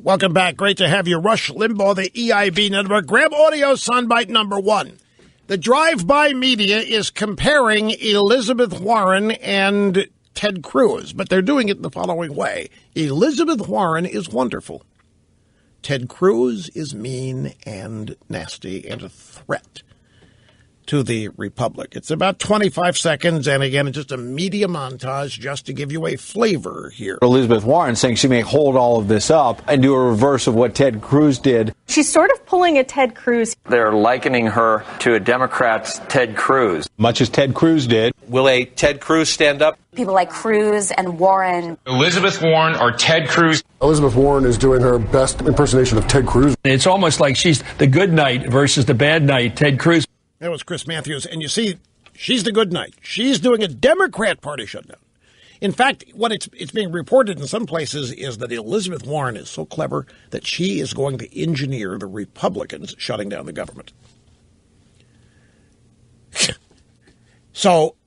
Welcome back. Great to have you. Rush Limbaugh, the EIB network. Grab audio soundbite number one. The drive-by media is comparing Elizabeth Warren and Ted Cruz, but they're doing it in the following way. Elizabeth Warren is wonderful. Ted Cruz is mean and nasty and a threat to the Republic. It's about 25 seconds, and again, it's just a media montage just to give you a flavor here. Elizabeth Warren saying she may hold all of this up and do a reverse of what Ted Cruz did. She's sort of pulling a Ted Cruz. They're likening her to a Democrat's Ted Cruz. Much as Ted Cruz did. Will a Ted Cruz stand up? People like Cruz and Warren. Elizabeth Warren or Ted Cruz. Elizabeth Warren is doing her best impersonation of Ted Cruz. It's almost like she's the good knight versus the bad knight, Ted Cruz. That was Chris Matthews. And you see, she's the good knight. She's doing a Democrat Party shutdown. In fact, what it's being reported in some places is that Elizabeth Warren is so clever that she is going to engineer the Republicans shutting down the government. So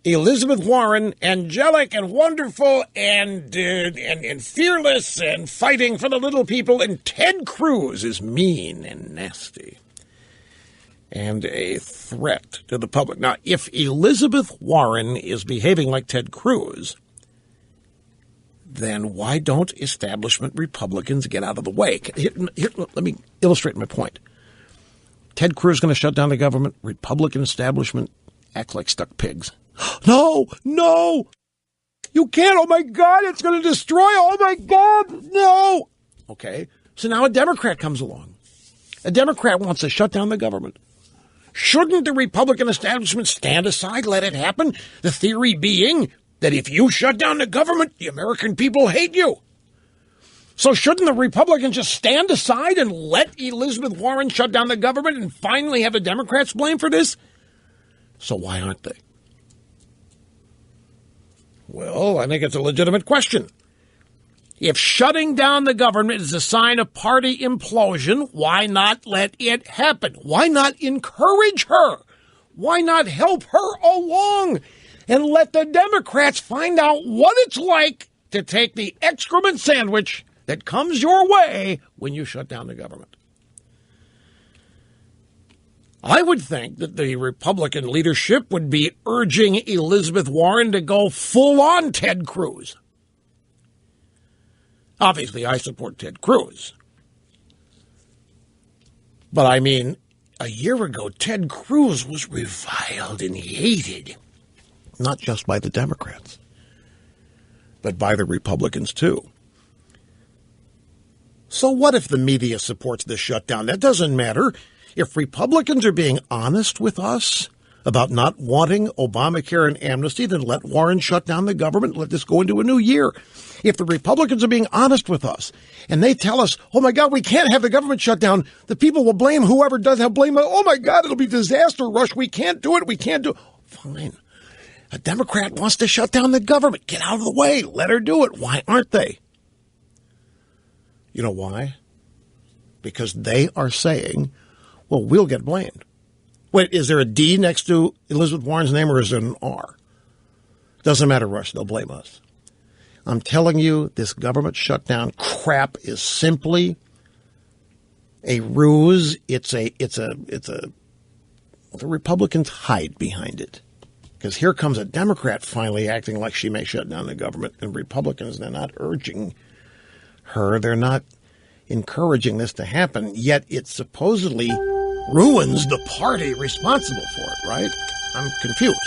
Elizabeth Warren, angelic and wonderful and fearless and fighting for the little people, and Ted Cruz is mean and nasty and a threat to the public. Now, if Elizabeth Warren is behaving like Ted Cruz, then why don't establishment Republicans get out of the way? Here, let me illustrate my point. Ted Cruz is going to shut down the government. Republican establishment acts like stuck pigs. No, you can't. Oh, my God, it's going to destroy. Oh, my God, no. Okay, so now a Democrat comes along. A Democrat wants to shut down the government. Shouldn't the Republican establishment stand aside, let it happen? The theory being that if you shut down the government, the American people hate you. So shouldn't the Republicans just stand aside and let Elizabeth Warren shut down the government and finally have the Democrats blamed for this? So why aren't they? Well, I think it's a legitimate question. If shutting down the government is a sign of party implosion, why not let it happen? Why not encourage her? Why not help her along and let the Democrats find out what it's like to take the excrement sandwich that comes your way when you shut down the government? I would think that the Republican leadership would be urging Elizabeth Warren to go full-on Ted Cruz. Obviously, I support Ted Cruz. But I mean, a year ago, Ted Cruz was reviled and hated, not just by the Democrats, but by the Republicans, too. So what if the media supports this shutdown? That doesn't matter. If Republicans are being honest with us about not wanting Obamacare and amnesty, then let Warren shut down the government. Let this go into a new year. If the Republicans are being honest with us and they tell us, oh, my God, we can't have the government shut down, the people will blame whoever does have blame. Oh, my God, it'll be disaster rush. We can't do it. We can't do it. Fine. A Democrat wants to shut down the government. Get out of the way. Let her do it. Why aren't they? You know why? Because they are saying, well, we'll get blamed. Wait, is there a D next to Elizabeth Warren's name or is there an R? Doesn't matter, Rush. They'll blame us. I'm telling you, this government shutdown crap is simply a ruse. The Republicans hide behind it. Because here comes a Democrat finally acting like she may shut down the government, and Republicans, they're not urging her. They're not encouraging this to happen, yet it supposedly ruins the party responsible for it, right? I'm confused.